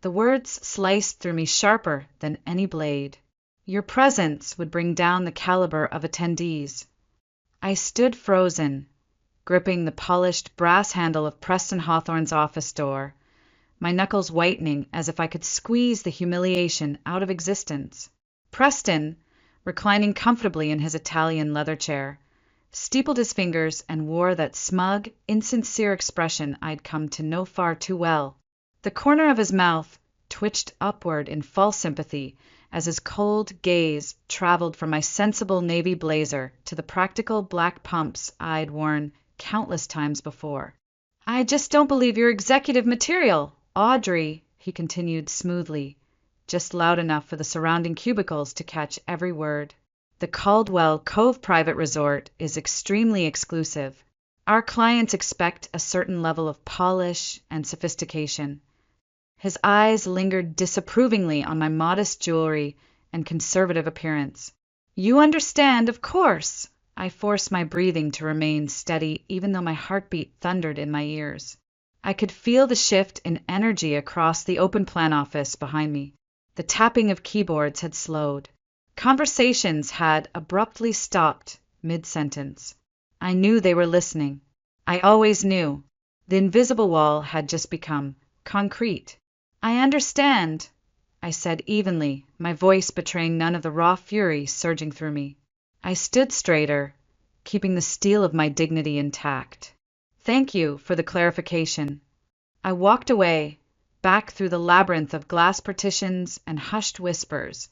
The words sliced through me sharper than any blade. Your presence would bring down the caliber of attendees. I stood frozen, gripping the polished brass handle of Preston Hawthorne's office door, my knuckles whitening as if I could squeeze the humiliation out of existence. Preston, reclining comfortably in his Italian leather chair, steepled his fingers and wore that smug, insincere expression I'd come to know far too well. The corner of his mouth twitched upward in false sympathy as his cold gaze traveled from my sensible navy blazer to the practical black pumps I'd worn countless times before. I just don't believe you're executive material, Audrey, he continued smoothly, just loud enough for the surrounding cubicles to catch every word. The Caldwell Cove Private Resort is extremely exclusive. Our clients expect a certain level of polish and sophistication. His eyes lingered disapprovingly on my modest jewelry and conservative appearance. You understand, of course. I forced my breathing to remain steady, even though my heartbeat thundered in my ears. I could feel the shift in energy across the open plan office behind me. The tapping of keyboards had slowed. Conversations had abruptly stopped mid-sentence. I knew they were listening. I always knew. The invisible wall had just become concrete. I understand, I said evenly, my voice betraying none of the raw fury surging through me. I stood straighter, keeping the steel of my dignity intact. Thank you for the clarification. I walked away, back through the labyrinth of glass partitions and hushed whispers,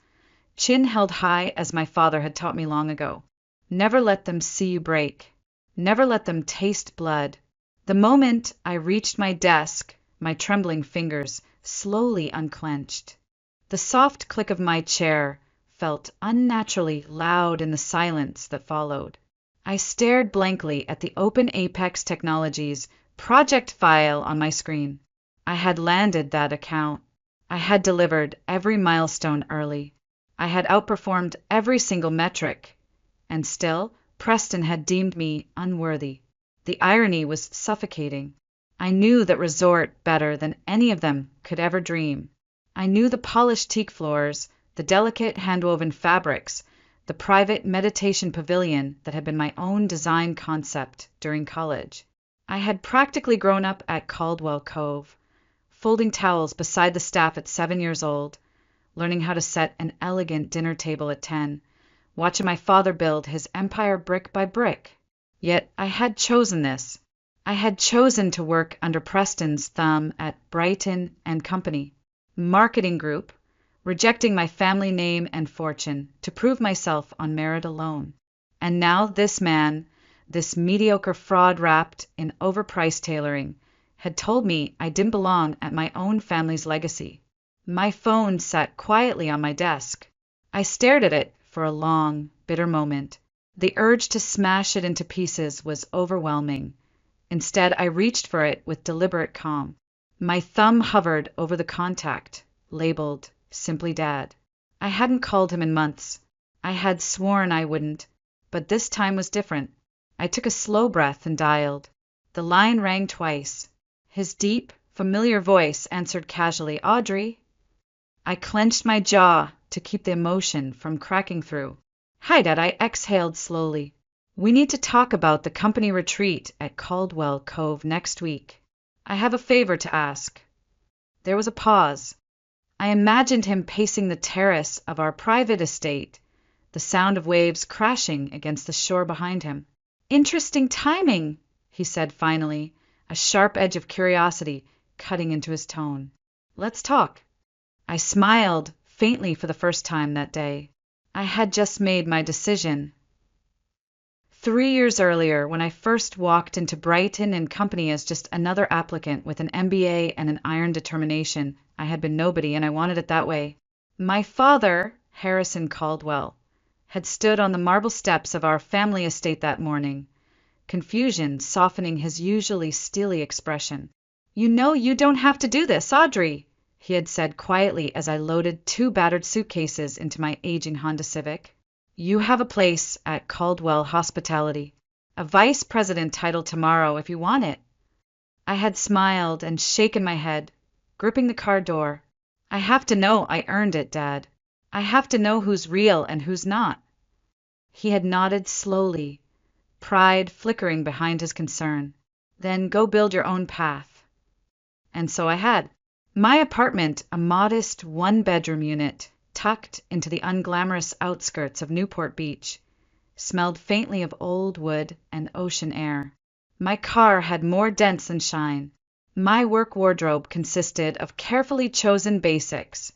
chin held high as my father had taught me long ago. Never let them see you break. Never let them taste blood. The moment I reached my desk, my trembling fingers slowly unclenched. The soft click of my chair felt unnaturally loud in the silence that followed. I stared blankly at the open Apex Technologies project file on my screen. I had landed that account. I had delivered every milestone early. I had outperformed every single metric. And still, Preston had deemed me unworthy. The irony was suffocating. I knew that resort better than any of them could ever dream. I knew the polished teak floors, the delicate hand-woven fabrics, the private meditation pavilion that had been my own design concept during college. I had practically grown up at Caldwell Cove, folding towels beside the staff at 7 years old, learning how to set an elegant dinner table at 10, watching my father build his empire brick by brick. Yet I had chosen this. I had chosen to work under Preston's thumb at Brighton and Company, marketing group, rejecting my family name and fortune to prove myself on merit alone. And now this man, this mediocre fraud wrapped in overpriced tailoring, had told me I didn't belong at my own family's legacy. My phone sat quietly on my desk. I stared at it for a long, bitter moment. The urge to smash it into pieces was overwhelming. Instead, I reached for it with deliberate calm. My thumb hovered over the contact, labeled Simply Dad. I hadn't called him in months. I had sworn I wouldn't, but this time was different. I took a slow breath and dialed. The line rang twice. His deep, familiar voice answered casually, "Audrey." I clenched my jaw to keep the emotion from cracking through. "Hi, Dad," I exhaled slowly. "We need to talk about the company retreat at Caldwell Cove next week. I have a favor to ask." There was a pause. I imagined him pacing the terrace of our private estate, the sound of waves crashing against the shore behind him. "Interesting timing," he said finally, a sharp edge of curiosity cutting into his tone. "Let's talk." I smiled faintly for the first time that day. I had just made my decision. 3 years earlier, when I first walked into Brighton and Company as just another applicant with an MBA and an iron determination, I had been nobody, and I wanted it that way. My father, Harrison Caldwell, had stood on the marble steps of our family estate that morning, confusion softening his usually steely expression. "You know you don't have to do this, Audrey," he had said quietly as I loaded 2 battered suitcases into my aging Honda Civic. "You have a place at Caldwell Hospitality, a vice president title tomorrow if you want it." I had smiled and shaken my head, gripping the car door. I have to know I earned it, Dad. I have to know who's real and who's not. He had nodded slowly, pride flickering behind his concern. Then go build your own path. And so I had. My apartment, a modest one-bedroom unit, tucked into the unglamorous outskirts of Newport Beach, smelled faintly of old wood and ocean air. My car had more dents than shine. My work wardrobe consisted of carefully chosen basics: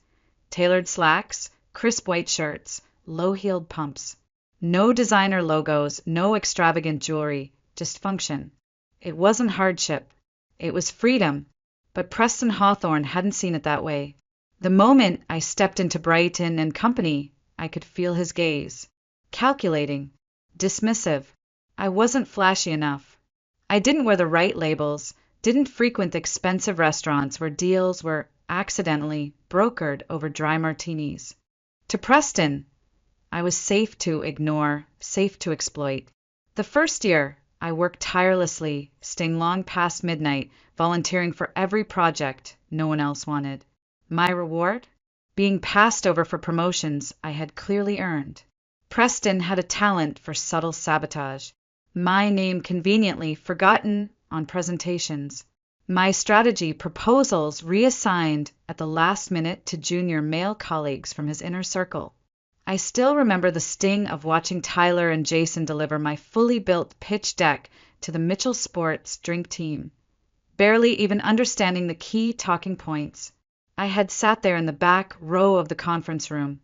tailored slacks, crisp white shirts, low-heeled pumps. No designer logos, no extravagant jewelry, just function. It wasn't hardship. It was freedom. But Preston Hawthorne hadn't seen it that way. The moment I stepped into Brighton and Company, I could feel his gaze. Calculating. Dismissive. I wasn't flashy enough. I didn't wear the right labels, didn't frequent expensive restaurants where deals were accidentally brokered over dry martinis. To Preston, I was safe to ignore, safe to exploit. The first year, I worked tirelessly, staying long past midnight, volunteering for every project no one else wanted. My reward? Being passed over for promotions I had clearly earned. Preston had a talent for subtle sabotage. My name conveniently forgotten on presentations. My strategy proposals reassigned at the last minute to junior male colleagues from his inner circle. I still remember the sting of watching Tyler and Jason deliver my fully built pitch deck to the Mitchell Sports drink team, barely even understanding the key talking points. I had sat there in the back row of the conference room,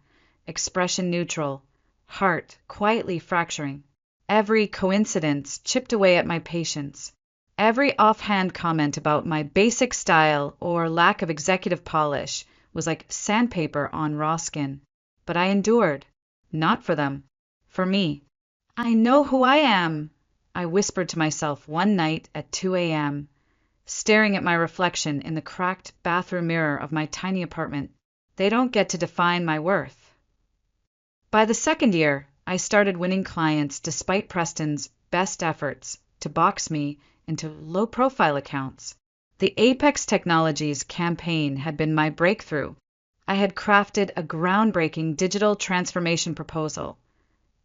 expression neutral, heart quietly fracturing. Every coincidence chipped away at my patience. Every offhand comment about my basic style or lack of executive polish was like sandpaper on raw skin. But I endured. Not for them. For me. I know who I am, I whispered to myself one night at 2 a.m., staring at my reflection in the cracked bathroom mirror of my tiny apartment. They don't get to define my worth. By the second year, I started winning clients despite Preston's best efforts to box me into low-profile accounts. The Apex Technologies campaign had been my breakthrough. I had crafted a groundbreaking digital transformation proposal,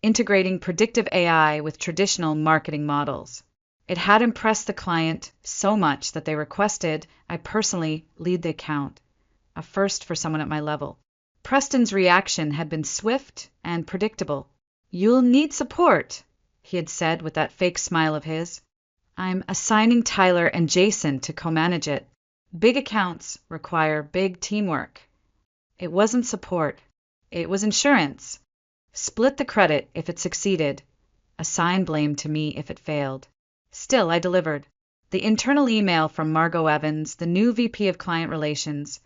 integrating predictive AI with traditional marketing models. It had impressed the client so much that they requested I personally lead the account, a first for someone at my level. Preston's reaction had been swift and predictable. "You'll need support," he had said with that fake smile of his. "I'm assigning Tyler and Jason to co-manage it. Big accounts require big teamwork." It wasn't support. It was insurance. Split the credit if it succeeded. Assign blame to me if it failed. Still, I delivered. The internal email from Margot Evans, the new VP of Client Relations,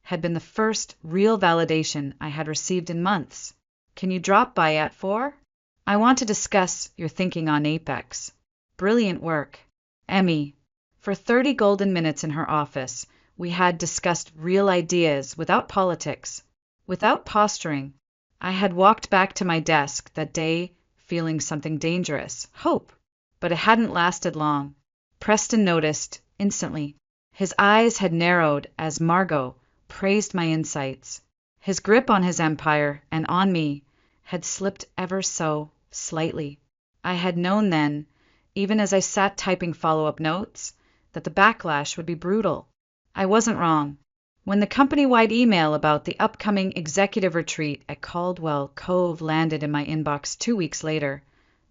had been the first real validation I had received in months. "Can you drop by at 4? I want to discuss your thinking on Apex." Brilliant work. Emmy. For 30 golden minutes in her office, we had discussed real ideas without politics, without posturing. I had walked back to my desk that day feeling something dangerous, hope, but it hadn't lasted long. Preston noticed instantly. His eyes had narrowed as Margot praised my insights. His grip on his empire and on me had slipped ever so slightly. I had known then, even as I sat typing follow-up notes, that the backlash would be brutal. I wasn't wrong. When the company-wide email about the upcoming executive retreat at Caldwell Cove landed in my inbox 2 weeks later,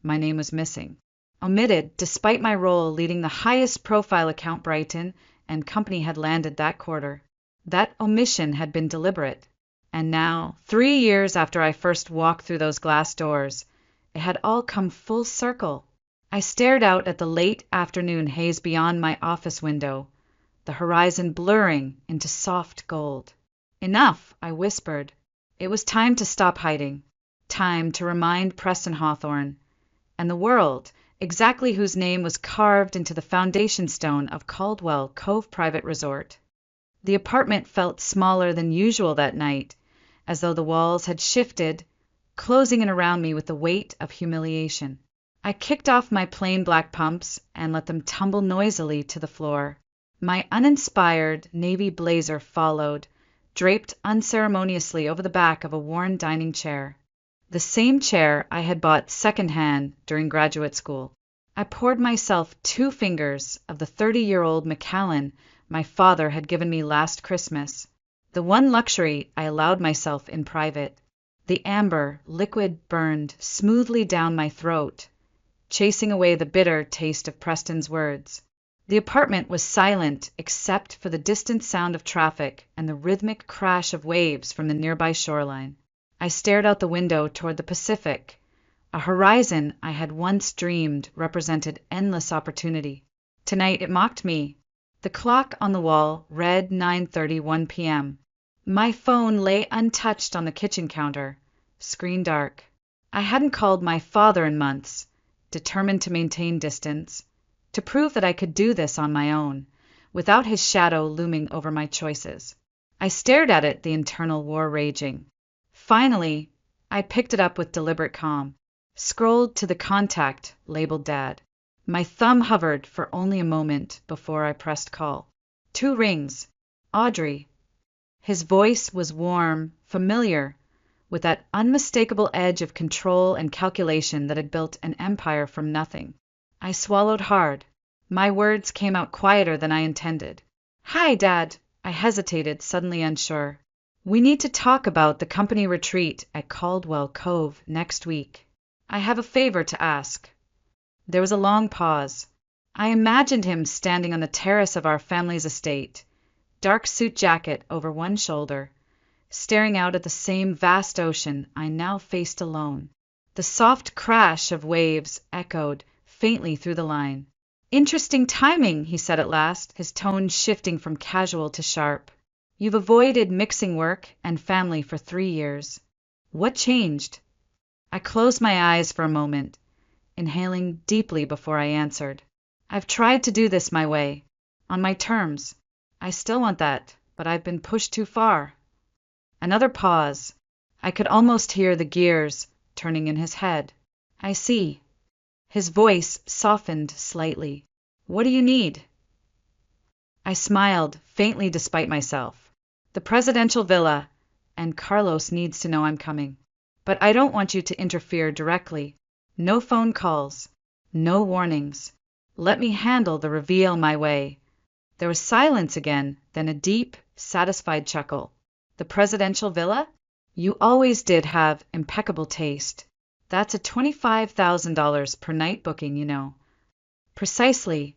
my name was missing. Omitted, despite my role leading the highest profile account Brighton and company had landed that quarter. That omission had been deliberate. And now, 3 years after I first walked through those glass doors, it had all come full circle. I stared out at the late afternoon haze beyond my office window, the horizon blurring into soft gold. "Enough," I whispered. It was time to stop hiding. Time to remind Preston Hawthorne and the world exactly whose name was carved into the foundation stone of Caldwell Cove Private Resort. The apartment felt smaller than usual that night, as though the walls had shifted, closing in around me with the weight of humiliation. I kicked off my plain black pumps and let them tumble noisily to the floor. My uninspired navy blazer followed, draped unceremoniously over the back of a worn dining chair. The same chair I had bought secondhand during graduate school. I poured myself 2 fingers of the 30-year-old Macallan my father had given me last Christmas, the one luxury I allowed myself in private. The amber liquid burned smoothly down my throat, chasing away the bitter taste of Preston's words. The apartment was silent except for the distant sound of traffic and the rhythmic crash of waves from the nearby shoreline. I stared out the window toward the Pacific, a horizon I had once dreamed represented endless opportunity. Tonight it mocked me. The clock on the wall read 9:31 p.m. My phone lay untouched on the kitchen counter, screen dark. I hadn't called my father in months, determined to maintain distance, to prove that I could do this on my own, without his shadow looming over my choices. I stared at it, the internal war raging. Finally, I picked it up with deliberate calm, scrolled to the contact labeled Dad. My thumb hovered for only a moment before I pressed call. 2 rings. Audrey. His voice was warm, familiar, with that unmistakable edge of control and calculation that had built an empire from nothing. I swallowed hard. My words came out quieter than I intended. Hi, Dad. I hesitated, suddenly unsure. We need to talk about the company retreat at Caldwell Cove next week. I have a favor to ask. There was a long pause. I imagined him standing on the terrace of our family's estate, dark suit jacket over one shoulder, staring out at the same vast ocean I now faced alone. The soft crash of waves echoed faintly through the line. Interesting timing, he said at last, his tone shifting from casual to sharp. You've avoided mixing work and family for 3 years. What changed? I closed my eyes for a moment, inhaling deeply before I answered. I've tried to do this my way, on my terms. I still want that, but I've been pushed too far. Another pause. I could almost hear the gears turning in his head. I see. His voice softened slightly. What do you need? I smiled, faintly despite myself. The presidential villa, and Carlos needs to know I'm coming. But I don't want you to interfere directly. No phone calls. No warnings. Let me handle the reveal my way. There was silence again, then a deep, satisfied chuckle. The presidential villa? You always did have impeccable taste. That's a $25,000 per night booking, you know. Precisely.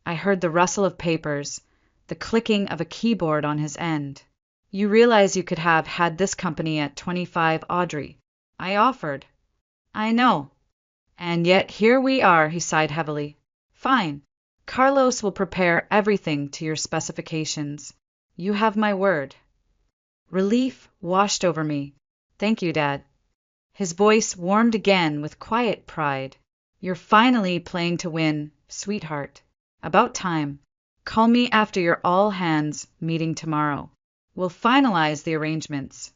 I heard the rustle of papers, the clicking of a keyboard on his end. You realize you could have had this company at 25, Audrey. I offered. I know. And yet here we are, he sighed heavily. Fine. Carlos will prepare everything to your specifications. You have my word. Relief washed over me. Thank you, Dad. His voice warmed again with quiet pride. You're finally playing to win, sweetheart. About time. Call me after your all-hands meeting tomorrow. We'll finalize the arrangements.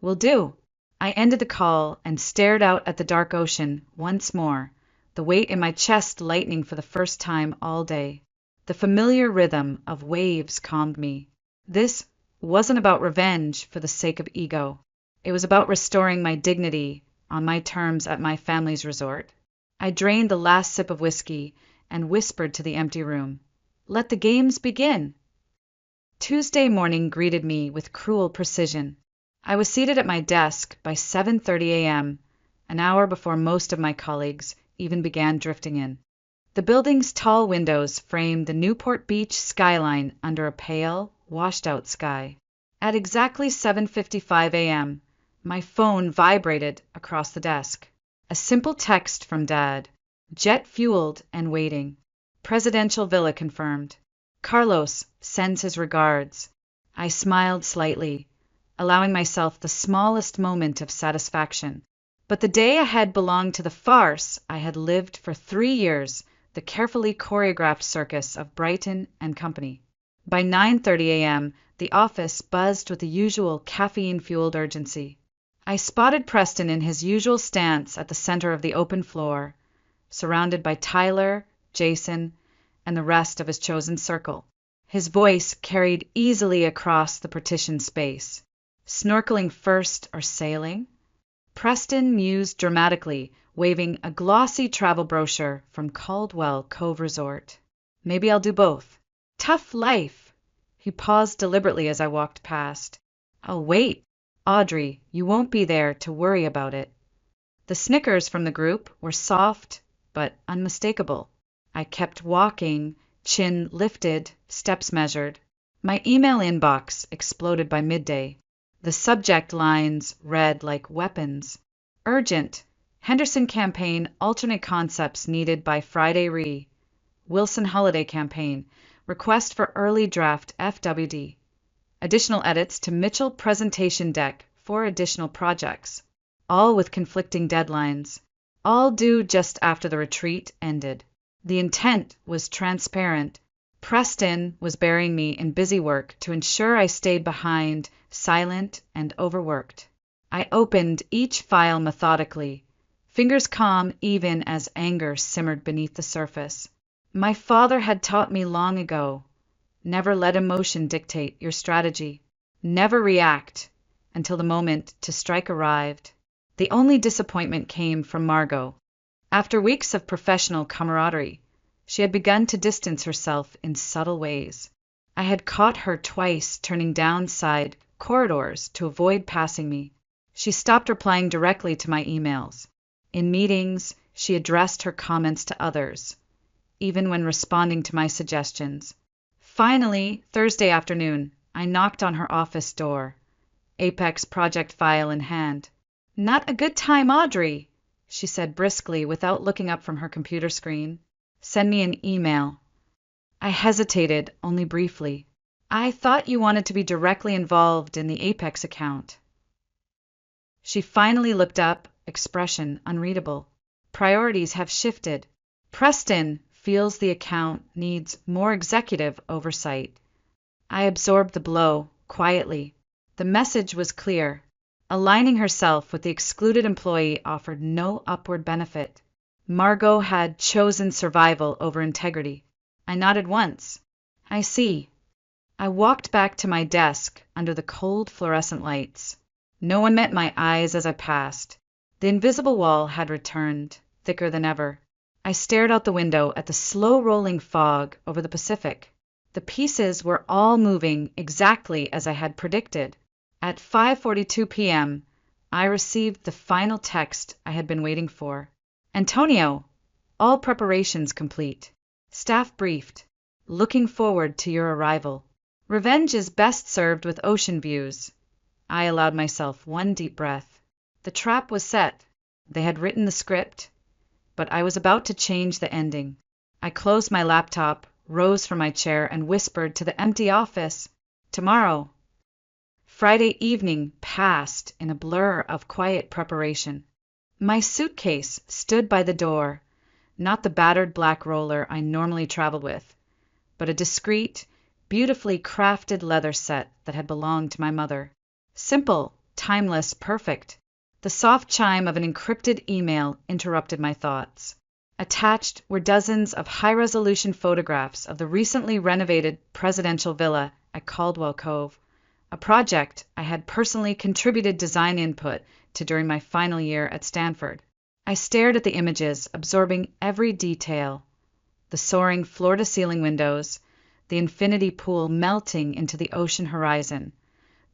Will do. I ended the call and stared out at the dark ocean once more, the weight in my chest lightening for the first time all day. The familiar rhythm of waves calmed me. This wasn't about revenge for the sake of ego. It was about restoring my dignity on my terms at my family's resort. I drained the last sip of whiskey and whispered to the empty room, "Let the games begin." Tuesday morning greeted me with cruel precision. I was seated at my desk by 7:30 a.m., an hour before most of my colleagues even began drifting in. The building's tall windows framed the Newport Beach skyline under a pale, washed-out sky. At exactly 7:55 a.m., my phone vibrated across the desk. A simple text from Dad, jet-fueled and waiting. Presidential villa confirmed. Carlos sends his regards. I smiled slightly, allowing myself the smallest moment of satisfaction. But the day ahead belonged to the farce I had lived for 3 years, the carefully choreographed circus of Brighton and Company. By 9:30 a.m., the office buzzed with the usual caffeine-fueled urgency. I spotted Preston in his usual stance at the center of the open floor, surrounded by Tyler, Jason, and the rest of his chosen circle. His voice carried easily across the partition space. Snorkeling first or sailing? Preston mused dramatically, waving a glossy travel brochure from Caldwell Cove Resort. Maybe I'll do both. Tough life. He paused deliberately as I walked past. Oh, wait. Audrey, you won't be there to worry about it. The snickers from the group were soft but unmistakable. I kept walking, chin lifted, steps measured. My email inbox exploded by midday. The subject lines read like weapons. Urgent. Henderson campaign alternate concepts needed by Friday re. Wilson holiday campaign. Request for early draft FWD. Additional edits to Mitchell presentation deck for additional projects. All with conflicting deadlines. All due just after the retreat ended. The intent was transparent. Preston was burying me in busy work to ensure I stayed behind, silent and overworked. I opened each file methodically, fingers calm even as anger simmered beneath the surface. My father had taught me long ago, never let emotion dictate your strategy. Never react until the moment to strike arrived. The only disappointment came from Margot. After weeks of professional camaraderie, she had begun to distance herself in subtle ways. I had caught her twice turning down side corridors to avoid passing me. She stopped replying directly to my emails. In meetings, she addressed her comments to others, even when responding to my suggestions. Finally, Thursday afternoon, I knocked on her office door, Apex project file in hand. Not a good time, Audrey, she said briskly without looking up from her computer screen. Send me an email. I hesitated, only briefly. I thought you wanted to be directly involved in the Apex account. She finally looked up, expression unreadable. Priorities have shifted. Preston feels the account needs more executive oversight. I absorbed the blow, quietly. The message was clear. Aligning herself with the excluded employee offered no upward benefit. Margot had chosen survival over integrity. I nodded once. I see. I walked back to my desk under the cold fluorescent lights. No one met my eyes as I passed. The invisible wall had returned, thicker than ever. I stared out the window at the slow-rolling fog over the Pacific. The pieces were all moving exactly as I had predicted. At 5:42 p.m., I received the final text I had been waiting for. Antonio, all preparations complete. Staff briefed. Looking forward to your arrival. Revenge is best served with ocean views. I allowed myself one deep breath. The trap was set. They had written the script, but I was about to change the ending. I closed my laptop, rose from my chair, and whispered to the empty office, "Tomorrow." Friday evening passed in a blur of quiet preparation. My suitcase stood by the door, not the battered black roller I normally traveled with, but a discreet, beautifully crafted leather set that had belonged to my mother. Simple, timeless, perfect. The soft chime of an encrypted email interrupted my thoughts. Attached were dozens of high-resolution photographs of the recently renovated presidential villa at Caldwell Cove, a project I had personally contributed design input to during my final year at Stanford. I stared at the images, absorbing every detail. The soaring floor-to-ceiling windows, the infinity pool melting into the ocean horizon,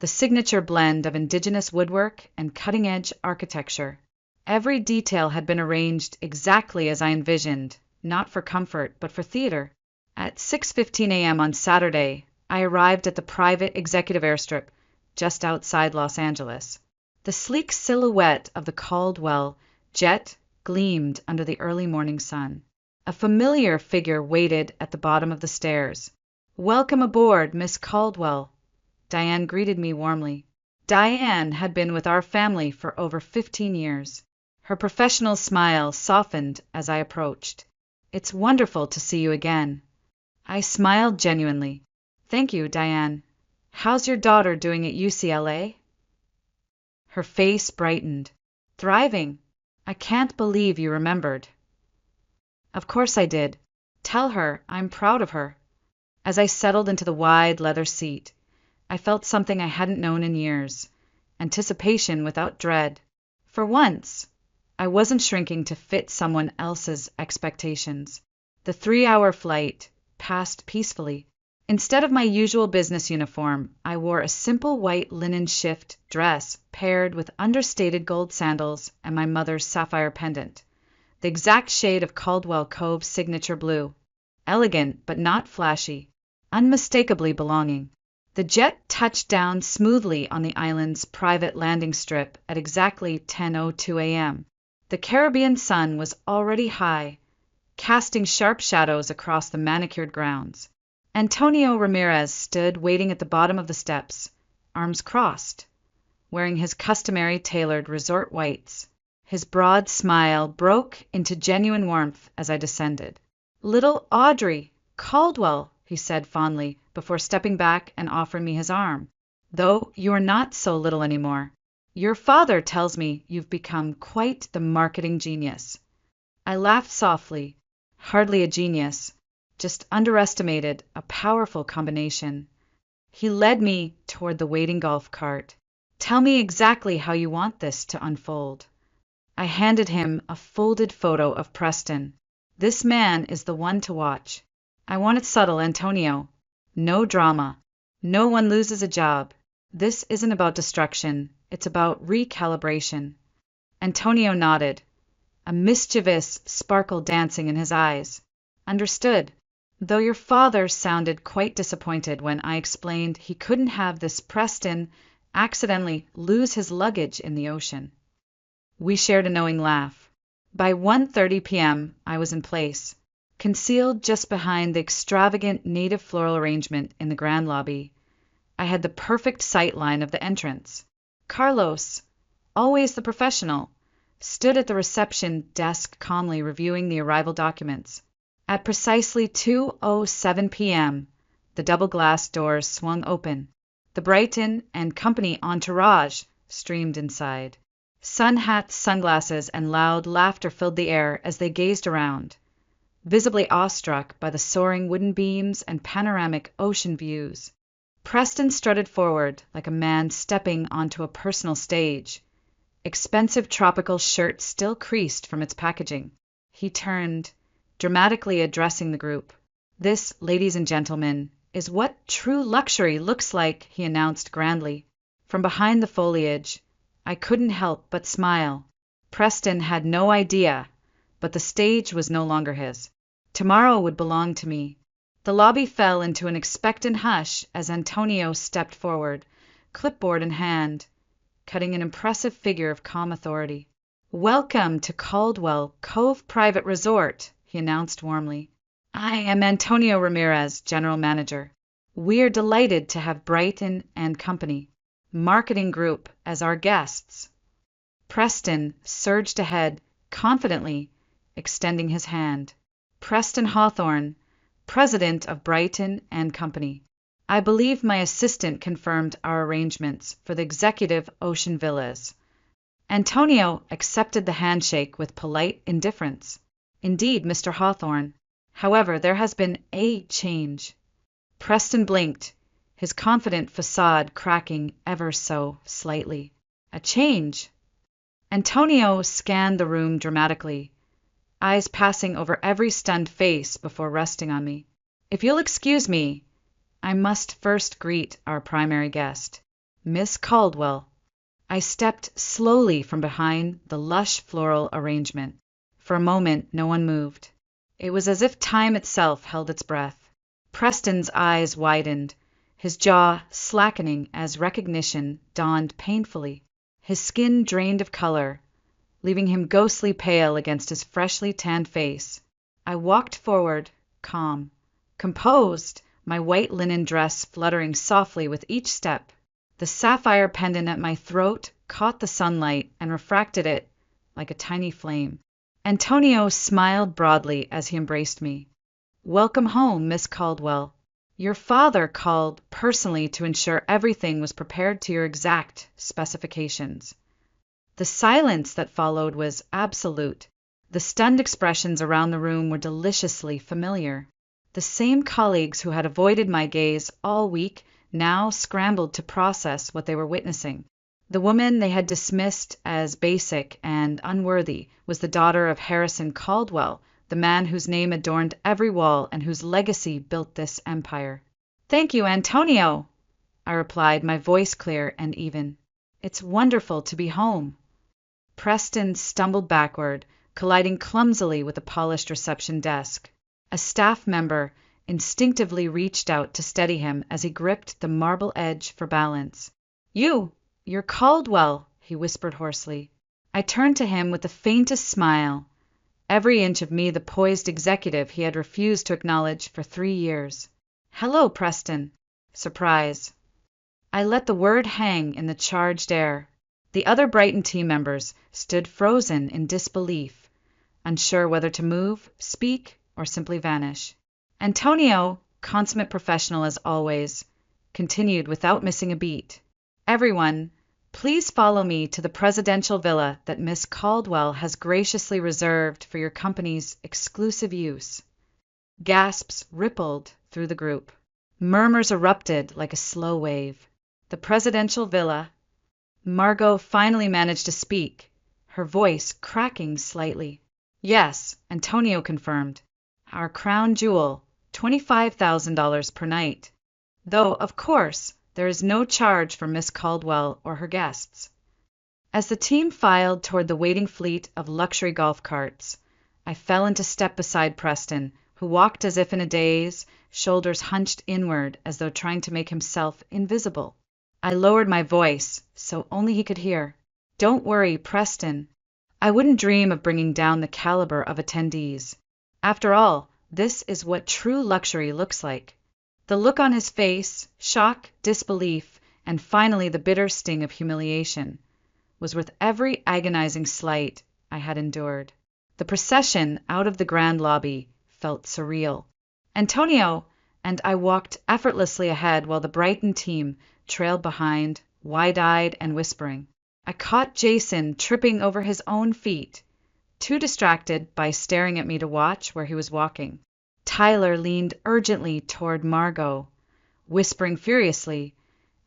the signature blend of indigenous woodwork and cutting-edge architecture. Every detail had been arranged exactly as I envisioned, not for comfort, but for theater. At 6:15 a.m. on Saturday, I arrived at the private executive airstrip just outside Los Angeles. The sleek silhouette of the Caldwell jet gleamed under the early morning sun. A familiar figure waited at the bottom of the stairs. "Welcome aboard, Miss Caldwell." Diane greeted me warmly. Diane had been with our family for over 15 years. Her professional smile softened as I approached. "It's wonderful to see you again." I smiled genuinely. "Thank you, Diane. How's your daughter doing at UCLA?" Her face brightened. "Thriving. I can't believe you remembered." "Of course I did. Tell her I'm proud of her." As I settled into the wide leather seat, I felt something I hadn't known in years: anticipation without dread. For once, I wasn't shrinking to fit someone else's expectations. The 3-hour flight passed peacefully. Instead of my usual business uniform, I wore a simple white linen shift dress paired with understated gold sandals and my mother's sapphire pendant, the exact shade of Caldwell Cove's signature blue. Elegant but not flashy, unmistakably belonging. The jet touched down smoothly on the island's private landing strip at exactly 10:02 a.m. The Caribbean sun was already high, casting sharp shadows across the manicured grounds. Antonio Ramirez stood waiting at the bottom of the steps, arms crossed, wearing his customary tailored resort whites. His broad smile broke into genuine warmth as I descended. "Little Audrey Caldwell," he said fondly, before stepping back and offering me his arm. "Though you are not so little anymore. Your father tells me you've become quite the marketing genius." I laughed softly. Hardly a genius, just underestimated a powerful combination. He led me toward the waiting golf cart. "Tell me exactly how you want this to unfold." I handed him a folded photo of Preston. "This man is the one to watch. I want it subtle, Antonio. No drama. No one loses a job. This isn't about destruction. It's about recalibration." Antonio nodded, a mischievous sparkle dancing in his eyes. "Understood. Though your father sounded quite disappointed when I explained he couldn't have this Preston accidentally lose his luggage in the ocean." We shared a knowing laugh. By 1:30 p.m. I was in place, concealed just behind the extravagant native floral arrangement in the grand lobby. I had the perfect sight line of the entrance. Carlos, always the professional, stood at the reception desk calmly reviewing the arrival documents. At precisely 2:07 p.m., the double-glass doors swung open. The Brighton and Company entourage streamed inside. Sun hats, sunglasses, and loud laughter filled the air as they gazed around, visibly awestruck by the soaring wooden beams and panoramic ocean views. Preston strutted forward like a man stepping onto a personal stage, expensive tropical shirt still creased from its packaging. He turned, dramatically addressing the group. "This, ladies and gentlemen, is what true luxury looks like," he announced grandly. From behind the foliage, I couldn't help but smile. Preston had no idea, but the stage was no longer his. Tomorrow would belong to me. The lobby fell into an expectant hush as Antonio stepped forward, clipboard in hand, cutting an impressive figure of calm authority. "Welcome to Caldwell Cove Private Resort," he announced warmly. "I am Antonio Ramirez, General Manager. We are delighted to have Brighton and Company Marketing Group as our guests." Preston surged ahead confidently, extending his hand. "Preston Hawthorne, President of Brighton and Company. I believe my assistant confirmed our arrangements for the executive ocean villas." Antonio accepted the handshake with polite indifference. "Indeed, Mr. Hawthorne. However, there has been a change." Preston blinked, his confident facade cracking ever so slightly. "A change?" Antonio scanned the room dramatically, eyes passing over every stunned face before resting on me. "If you'll excuse me, I must first greet our primary guest, Miss Caldwell." I stepped slowly from behind the lush floral arrangement. For a moment, no one moved. It was as if time itself held its breath. Preston's eyes widened, his jaw slackening as recognition dawned painfully. His skin drained of color, leaving him ghostly pale against his freshly tanned face. I walked forward, calm, composed, my white linen dress fluttering softly with each step. The sapphire pendant at my throat caught the sunlight and refracted it like a tiny flame. Antonio smiled broadly as he embraced me. "Welcome home, Miss Caldwell. Your father called personally to ensure everything was prepared to your exact specifications." The silence that followed was absolute. The stunned expressions around the room were deliciously familiar. The same colleagues who had avoided my gaze all week now scrambled to process what they were witnessing. The woman they had dismissed as basic and unworthy was the daughter of Harrison Caldwell, the man whose name adorned every wall and whose legacy built this empire. "Thank you, Antonio," I replied, my voice clear and even. "It's wonderful to be home." Preston stumbled backward, colliding clumsily with the polished reception desk. A staff member instinctively reached out to steady him as he gripped the marble edge for balance. You're Caldwell," he whispered hoarsely. I turned to him with the faintest smile, every inch of me the poised executive he had refused to acknowledge for 3 years. "Hello, Preston." Surprise. I let the word hang in the charged air. The other Brighton team members stood frozen in disbelief, unsure whether to move, speak, or simply vanish. Antonio, consummate professional as always, continued without missing a beat. "Everyone, please follow me to the presidential villa that Miss Caldwell has graciously reserved for your company's exclusive use." Gasps rippled through the group. Murmurs erupted like a slow wave. The presidential villa. Margot finally managed to speak, her voice cracking slightly. "Yes," Antonio confirmed. "Our crown jewel, $25,000 per night. Though, of course, there is no charge for Miss Caldwell or her guests." As the team filed toward the waiting fleet of luxury golf carts, I fell into step beside Preston, who walked as if in a daze, shoulders hunched inward as though trying to make himself invisible. I lowered my voice, so only he could hear. "Don't worry, Preston. I wouldn't dream of bringing down the caliber of attendees. After all, this is what true luxury looks like." The look on his face, shock, disbelief, and finally the bitter sting of humiliation, was worth every agonizing slight I had endured. The procession out of the grand lobby felt surreal. Antonio and I walked effortlessly ahead while the Brighton team trailed behind, wide-eyed and whispering. I caught Jason tripping over his own feet, too distracted by staring at me to watch where he was walking. Tyler leaned urgently toward Margot, whispering furiously,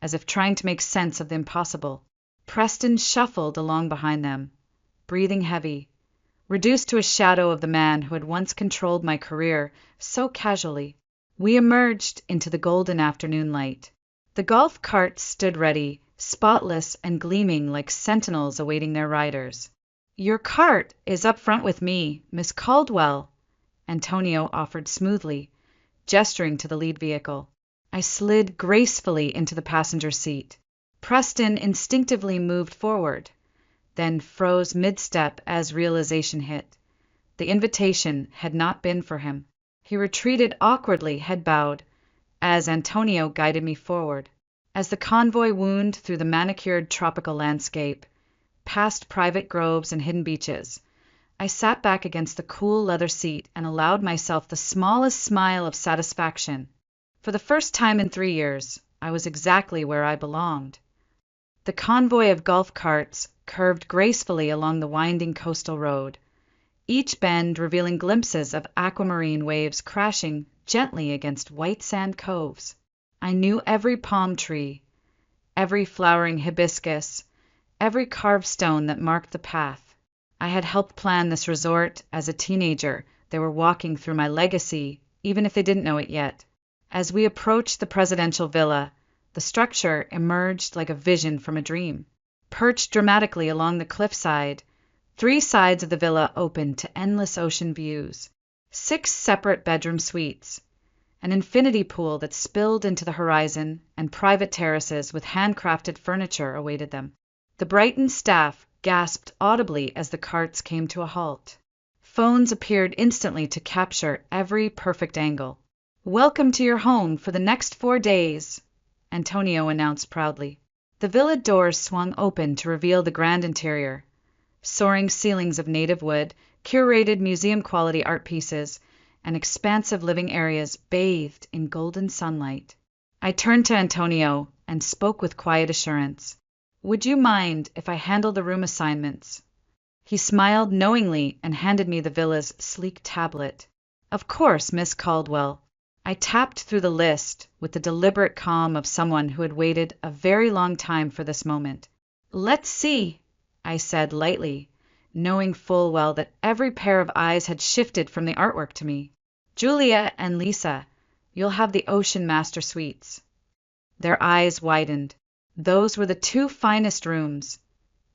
as if trying to make sense of the impossible. Preston shuffled along behind them, breathing heavy, reduced to a shadow of the man who had once controlled my career so casually. We emerged into the golden afternoon light. The golf carts stood ready, spotless and gleaming like sentinels awaiting their riders. "Your cart is up front with me, Miss Caldwell," Antonio offered smoothly, gesturing to the lead vehicle. I slid gracefully into the passenger seat. Preston instinctively moved forward, then froze mid-step as realization hit. The invitation had not been for him. He retreated awkwardly, head bowed, as Antonio guided me forward. As the convoy wound through the manicured tropical landscape, past private groves and hidden beaches, I sat back against the cool leather seat and allowed myself the smallest smile of satisfaction. For the first time in 3 years, I was exactly where I belonged. The convoy of golf carts curved gracefully along the winding coastal road, each bend revealing glimpses of aquamarine waves crashing gently against white sand coves. I knew every palm tree, every flowering hibiscus, every carved stone that marked the path. I had helped plan this resort as a teenager. They were walking through my legacy, even if they didn't know it yet. As we approached the presidential villa, the structure emerged like a vision from a dream. Perched dramatically along the cliffside, 3 sides of the villa opened to endless ocean views. 6 separate bedroom suites, an infinity pool that spilled into the horizon, and private terraces with handcrafted furniture awaited them. The Brighton staff gasped audibly as the carts came to a halt. Phones appeared instantly to capture every perfect angle. "Welcome to your home for the next 4 days," Antonio announced proudly. The villa doors swung open to reveal the grand interior. Soaring ceilings of native wood, curated museum-quality art pieces, and expansive living areas bathed in golden sunlight. I turned to Antonio and spoke with quiet assurance. "Would you mind if I handle the room assignments?" He smiled knowingly and handed me the villa's sleek tablet. "Of course, Miss Caldwell." I tapped through the list with the deliberate calm of someone who had waited a very long time for this moment. "Let's see," I said lightly, knowing full well that every pair of eyes had shifted from the artwork to me. "Julia and Lisa, you'll have the Ocean Master Suites." Their eyes widened. Those were the two finest rooms,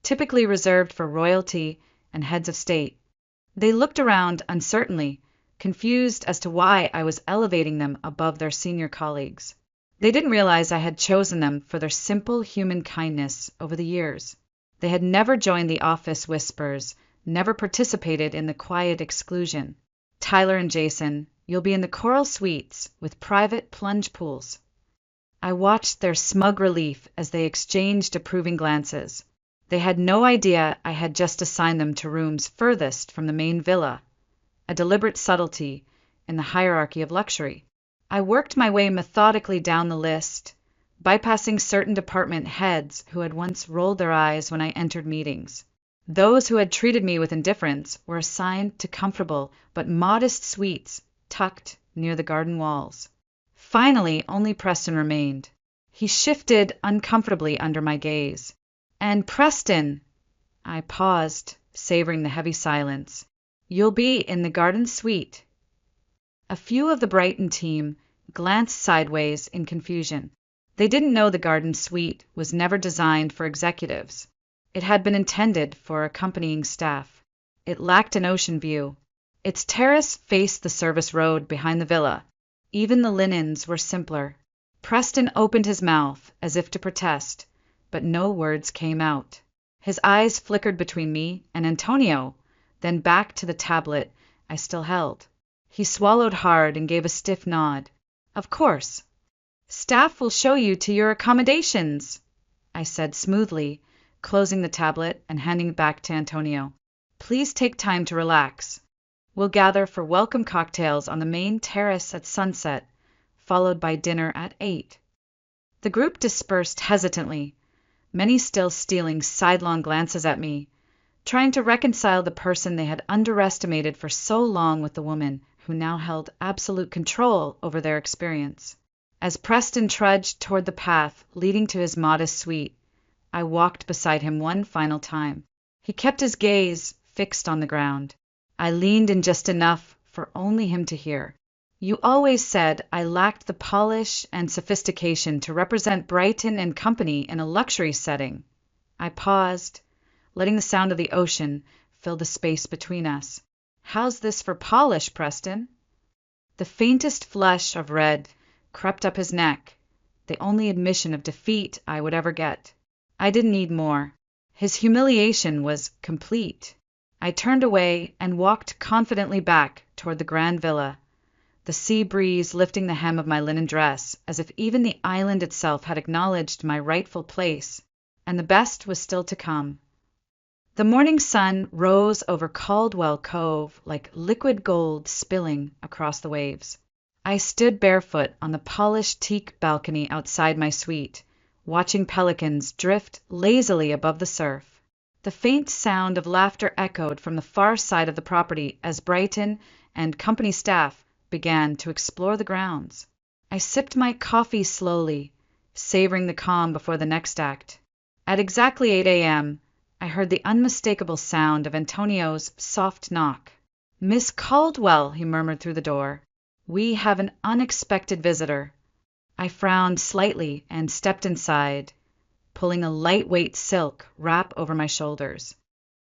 typically reserved for royalty and heads of state. They looked around uncertainly, confused as to why I was elevating them above their senior colleagues. They didn't realize I had chosen them for their simple human kindness over the years. They had never joined the office whispers, never participated in the quiet exclusion. "Tyler and Jason, you'll be in the Coral Suites with private plunge pools." I watched their smug relief as they exchanged approving glances. They had no idea I had just assigned them to rooms furthest from the main villa, a deliberate subtlety in the hierarchy of luxury. I worked my way methodically down the list, bypassing certain department heads who had once rolled their eyes when I entered meetings. Those who had treated me with indifference were assigned to comfortable but modest suites tucked near the garden walls. Finally, only Preston remained. He shifted uncomfortably under my gaze. "And Preston," I paused, savoring the heavy silence, "you'll be in the garden suite." A few of the Brighton team glanced sideways in confusion. They didn't know the garden suite was never designed for executives. It had been intended for accompanying staff. It lacked an ocean view. Its terrace faced the service road behind the villa. Even the linens were simpler. Preston opened his mouth as if to protest, but no words came out. His eyes flickered between me and Antonio, then back to the tablet I still held. He swallowed hard and gave a stiff nod. "Of course. Staff will show you to your accommodations," I said smoothly, closing the tablet and handing it back to Antonio. "Please take time to relax. We'll gather for welcome cocktails on the main terrace at sunset, followed by dinner at 8. The group dispersed hesitantly, many still stealing sidelong glances at me, trying to reconcile the person they had underestimated for so long with the woman who now held absolute control over their experience. As Preston trudged toward the path leading to his modest suite, I walked beside him one final time. He kept his gaze fixed on the ground. I leaned in just enough for only him to hear. "You always said I lacked the polish and sophistication to represent Brighton and Company in a luxury setting." I paused, letting the sound of the ocean fill the space between us. "How's this for polish, Preston?" The faintest flush of red crept up his neck, the only admission of defeat I would ever get. I didn't need more. His humiliation was complete. I turned away and walked confidently back toward the grand villa, the sea breeze lifting the hem of my linen dress as if even the island itself had acknowledged my rightful place, and the best was still to come. The morning sun rose over Caldwell Cove like liquid gold spilling across the waves. I stood barefoot on the polished teak balcony outside my suite, watching pelicans drift lazily above the surf. The faint sound of laughter echoed from the far side of the property as Brighton and Company staff began to explore the grounds. I sipped my coffee slowly, savoring the calm before the next act. At exactly 8 a.m., I heard the unmistakable sound of Antonio's soft knock. "Miss Caldwell," he murmured through the door. "We have an unexpected visitor." I frowned slightly and stepped inside, pulling a lightweight silk wrap over my shoulders.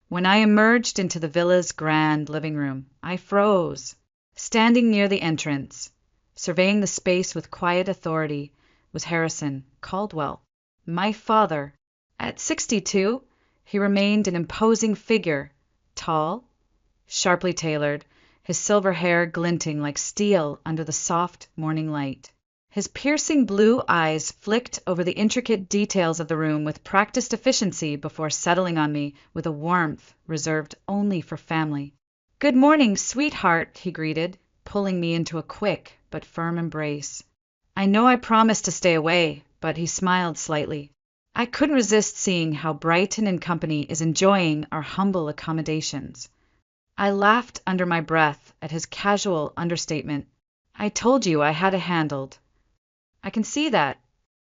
When I emerged into the villa's grand living room, I froze. Standing near the entrance, surveying the space with quiet authority, was Harrison Caldwell, my father. At 62, he remained an imposing figure, tall, sharply tailored, his silver hair glinting like steel under the soft morning light. His piercing blue eyes flicked over the intricate details of the room with practiced efficiency before settling on me with a warmth reserved only for family. "Good morning, sweetheart," he greeted, pulling me into a quick but firm embrace. I know I promised to stay away, but he smiled slightly. I couldn't resist seeing how Brighton and Company is enjoying our humble accommodations. I laughed under my breath at his casual understatement. I told you I had it handled. I can see that.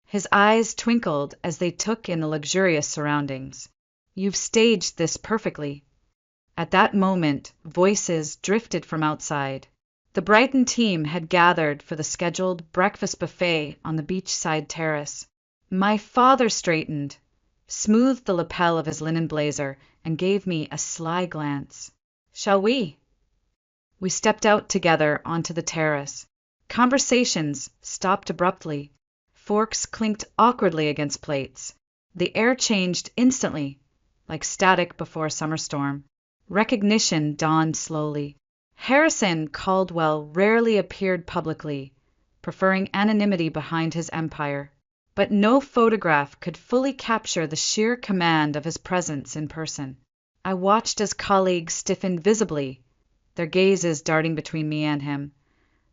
His eyes twinkled as they took in the luxurious surroundings. You've staged this perfectly. At that moment, voices drifted from outside. The Brighton team had gathered for the scheduled breakfast buffet on the beachside terrace. My father straightened, smoothed the lapel of his linen blazer, and gave me a sly glance. Shall we? We stepped out together onto the terrace. Conversations stopped abruptly. Forks clinked awkwardly against plates. The air changed instantly, like static before a summer storm. Recognition dawned slowly. Harrison Caldwell rarely appeared publicly, preferring anonymity behind his empire. But no photograph could fully capture the sheer command of his presence in person. I watched as colleagues stiffened visibly, their gazes darting between me and him,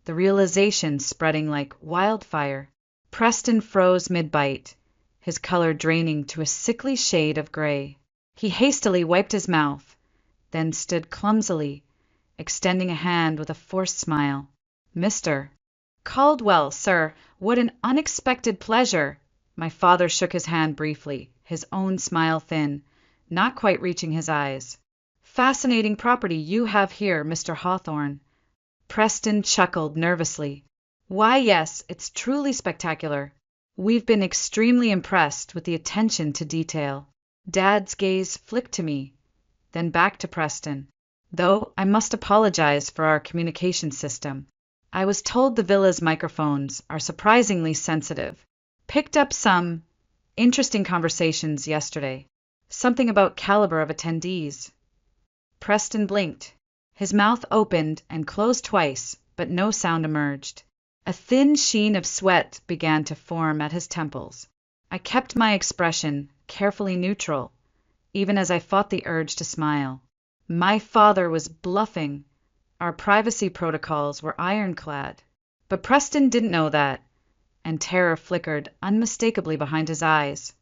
the realization spreading like wildfire. Preston froze mid-bite, his color draining to a sickly shade of gray. He hastily wiped his mouth, then stood clumsily, extending a hand with a forced smile. Mr. Caldwell, sir, what an unexpected pleasure! My father shook his hand briefly, his own smile thin, not quite reaching his eyes. Fascinating property you have here, Mr. Hawthorne. Preston chuckled nervously. Why, yes, it's truly spectacular. We've been extremely impressed with the attention to detail. Dad's gaze flicked to me, then back to Preston. Though I must apologize for our communication system. I was told the villa's microphones are surprisingly sensitive. Picked up some interesting conversations yesterday. Something about caliber of attendees. Preston blinked. His mouth opened and closed twice, but no sound emerged. A thin sheen of sweat began to form at his temples. I kept my expression carefully neutral, even as I fought the urge to smile. My father was bluffing. Our privacy protocols were ironclad. But Preston didn't know that, and terror flickered unmistakably behind his eyes.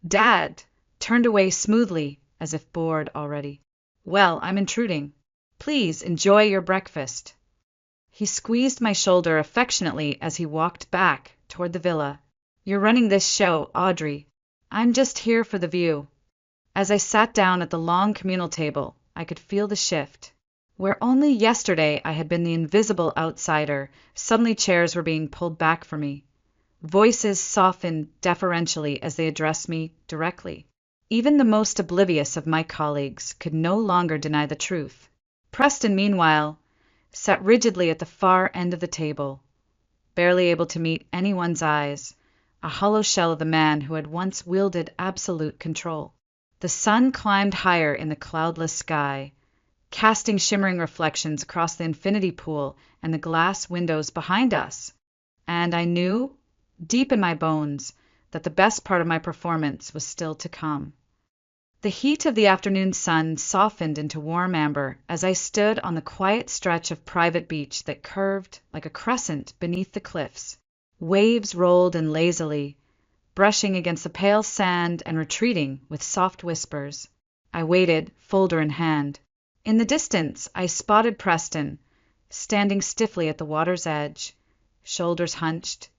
Dad turned away smoothly, as if bored already. Well, I'm intruding. Please enjoy your breakfast. He squeezed my shoulder affectionately as he walked back toward the villa. You're running this show, Audrey. I'm just here for the view. As I sat down at the long communal table, I could feel the shift. Where only yesterday I had been the invisible outsider, suddenly chairs were being pulled back for me. Voices softened deferentially as they addressed me directly. Even the most oblivious of my colleagues could no longer deny the truth. Preston, meanwhile, sat rigidly at the far end of the table, barely able to meet anyone's eyes, a hollow shell of the man who had once wielded absolute control. The sun climbed higher in the cloudless sky, casting shimmering reflections across the infinity pool and the glass windows behind us. And I knew, deep in my bones, that the best part of my performance was still to come. The heat of the afternoon sun softened into warm amber as I stood on the quiet stretch of private beach that curved like a crescent beneath the cliffs. Waves rolled in lazily, brushing against the pale sand and retreating with soft whispers. I waited, folder in hand. In the distance, I spotted Preston, standing stiffly at the water's edge, shoulders hunched,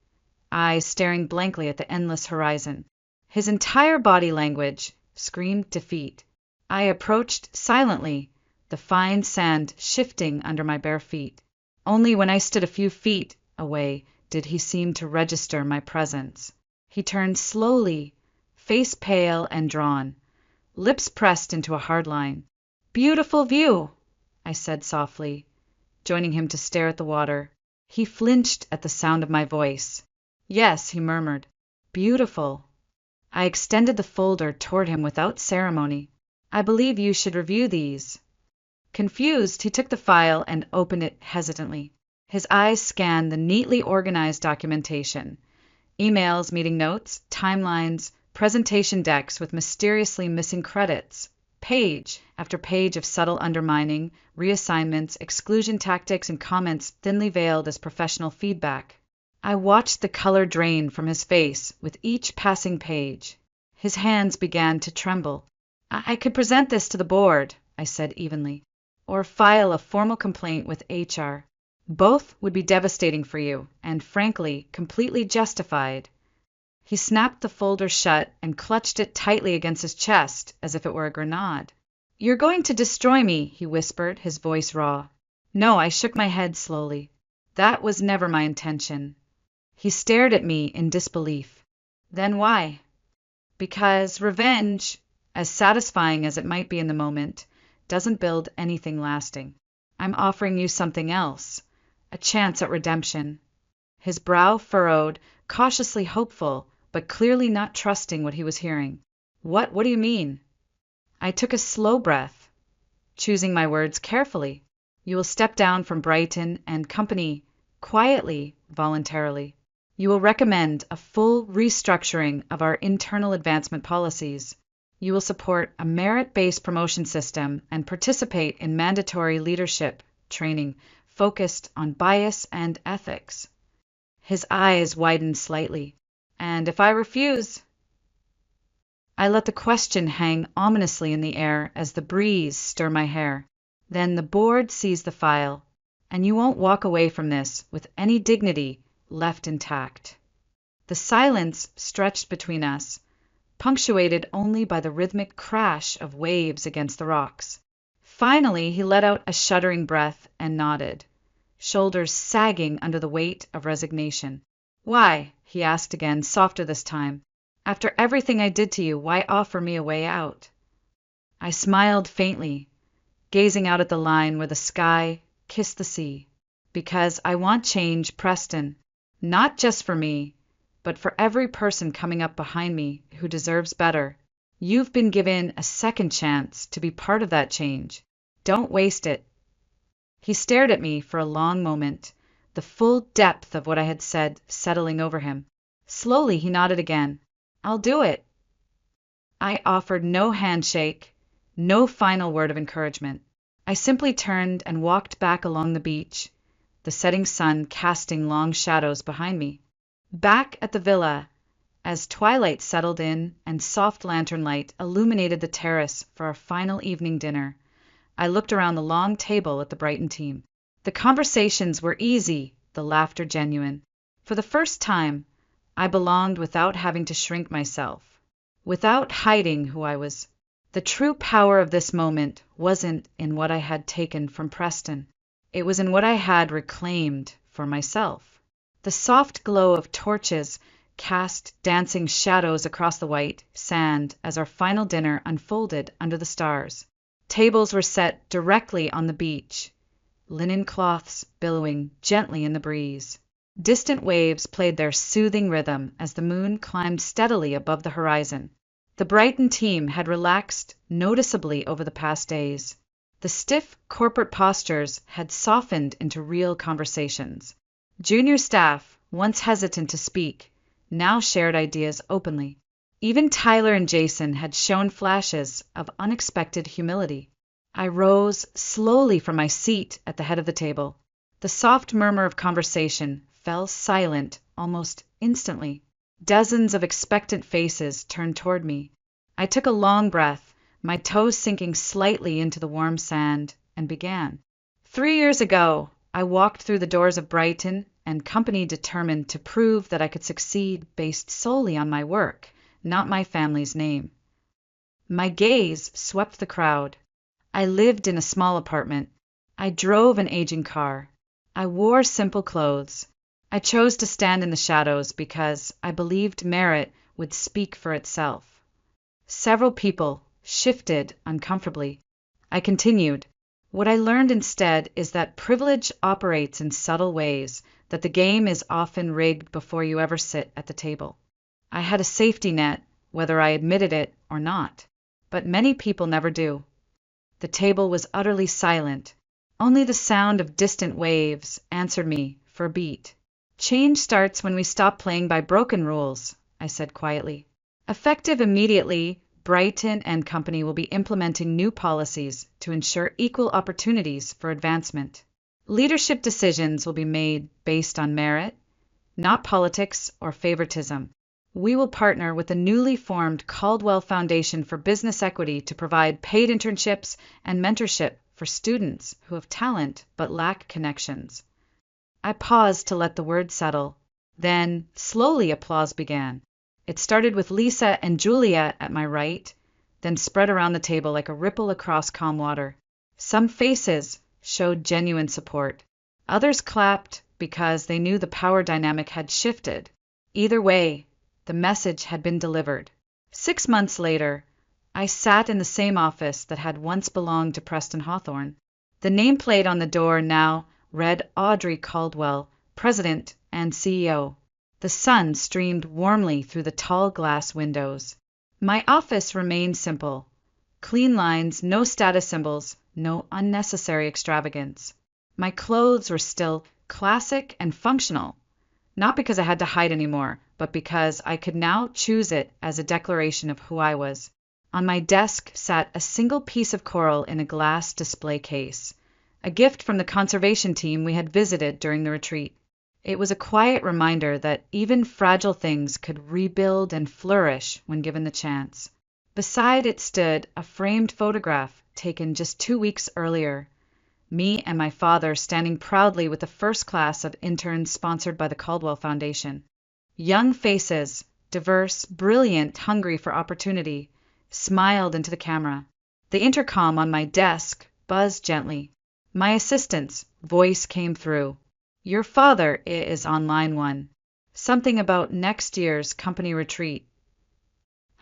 eyes staring blankly at the endless horizon. His entire body language screamed defeat. I approached silently, the fine sand shifting under my bare feet. Only when I stood a few feet away did he seem to register my presence. He turned slowly, face pale and drawn, lips pressed into a hard line. Beautiful view, I said softly, joining him to stare at the water. He flinched at the sound of my voice. Yes, he murmured. Beautiful. I extended the folder toward him without ceremony. I believe you should review these. Confused, he took the file and opened it hesitantly. His eyes scanned the neatly organized documentation. Emails, meeting notes, timelines, presentation decks with mysteriously missing credits. Page after page of subtle undermining, reassignments, exclusion tactics, and comments thinly veiled as professional feedback. I watched the color drain from his face with each passing page. His hands began to tremble. I could present this to the board, I said evenly, or file a formal complaint with HR. Both would be devastating for you, and frankly, completely justified. He snapped the folder shut and clutched it tightly against his chest as if it were a grenade. You're going to destroy me, he whispered, his voice raw. No, I shook my head slowly. That was never my intention. He stared at me in disbelief. Then why? Because revenge, as satisfying as it might be in the moment, doesn't build anything lasting. I'm offering you something else, a chance at redemption. His brow furrowed, cautiously hopeful, but clearly not trusting what he was hearing. What do you mean? I took a slow breath, choosing my words carefully. You will step down from Brighton and Company, quietly, voluntarily. You will recommend a full restructuring of our internal advancement policies. You will support a merit-based promotion system and participate in mandatory leadership training focused on bias and ethics. His eyes widened slightly. And if I refuse? I let the question hang ominously in the air as the breeze stirred my hair. Then the board sees the file, and you won't walk away from this with any dignity left intact. The silence stretched between us, punctuated only by the rhythmic crash of waves against the rocks. Finally, he let out a shuddering breath and nodded, shoulders sagging under the weight of resignation. Why? He asked again, softer this time. After everything I did to you, why offer me a way out? I smiled faintly, gazing out at the line where the sky kissed the sea. Because I want change, Preston. Not just for me, but for every person coming up behind me who deserves better. You've been given a second chance to be part of that change. Don't waste it. He stared at me for a long moment, the full depth of what I had said settling over him. Slowly he nodded again. I'll do it. I offered no handshake, no final word of encouragement. I simply turned and walked back along the beach, the setting sun casting long shadows behind me. Back at the villa, as twilight settled in and soft lantern light illuminated the terrace for our final evening dinner, I looked around the long table at the Brighton team. The conversations were easy, the laughter genuine. For the first time, I belonged without having to shrink myself, without hiding who I was. The true power of this moment wasn't in what I had taken from Preston. It was in what I had reclaimed for myself. The soft glow of torches cast dancing shadows across the white sand as our final dinner unfolded under the stars. Tables were set directly on the beach, linen cloths billowing gently in the breeze. Distant waves played their soothing rhythm as the moon climbed steadily above the horizon. The Brighton team had relaxed noticeably over the past days. The stiff corporate postures had softened into real conversations. Junior staff, once hesitant to speak, now shared ideas openly. Even Tyler and Jason had shown flashes of unexpected humility. I rose slowly from my seat at the head of the table. The soft murmur of conversation fell silent almost instantly. Dozens of expectant faces turned toward me. I took a long breath, my toes sinking slightly into the warm sand, and began. 3 years ago, I walked through the doors of Brighton and Company determined to prove that I could succeed based solely on my work, not my family's name. My gaze swept the crowd. I lived in a small apartment. I drove an aging car. I wore simple clothes. I chose to stand in the shadows because I believed merit would speak for itself. Several people shifted uncomfortably. I continued. What I learned instead is that privilege operates in subtle ways, that the game is often rigged before you ever sit at the table. I had a safety net, whether I admitted it or not, but many people never do. The table was utterly silent. Only the sound of distant waves answered me for a beat. Change starts when we stop playing by broken rules, I said quietly. Effective immediately, Brighton and Company will be implementing new policies to ensure equal opportunities for advancement. Leadership decisions will be made based on merit, not politics or favoritism. We will partner with the newly formed Caldwell Foundation for Business Equity to provide paid internships and mentorship for students who have talent but lack connections. I paused to let the words settle. Then, slowly, applause began. It started with Lisa and Julia at my right, then spread around the table like a ripple across calm water. Some faces showed genuine support. Others clapped because they knew the power dynamic had shifted. Either way, the message had been delivered. 6 months later, I sat in the same office that had once belonged to Preston Hawthorne. The nameplate on the door now read Audrey Caldwell, President and CEO. The sun streamed warmly through the tall glass windows. My office remained simple. Clean lines, no status symbols, no unnecessary extravagance. My clothes were still classic and functional, not because I had to hide anymore, but because I could now choose it as a declaration of who I was. On my desk sat a single piece of coral in a glass display case, a gift from the conservation team we had visited during the retreat. It was a quiet reminder that even fragile things could rebuild and flourish when given the chance. Beside it stood a framed photograph taken just 2 weeks earlier. Me and my father standing proudly with the first class of interns sponsored by the Caldwell Foundation. Young faces, diverse, brilliant, hungry for opportunity, smiled into the camera. The intercom on my desk buzzed gently. My assistant's voice came through. "Your father is on line 1. Something about next year's company retreat."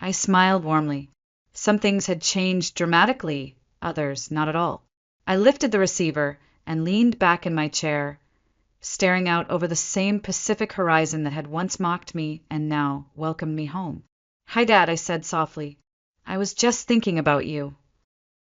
I smiled warmly. Some things had changed dramatically, others not at all. I lifted the receiver and leaned back in my chair, staring out over the same Pacific horizon that had once mocked me and now welcomed me home. "Hi, Dad," I said softly. "I was just thinking about you."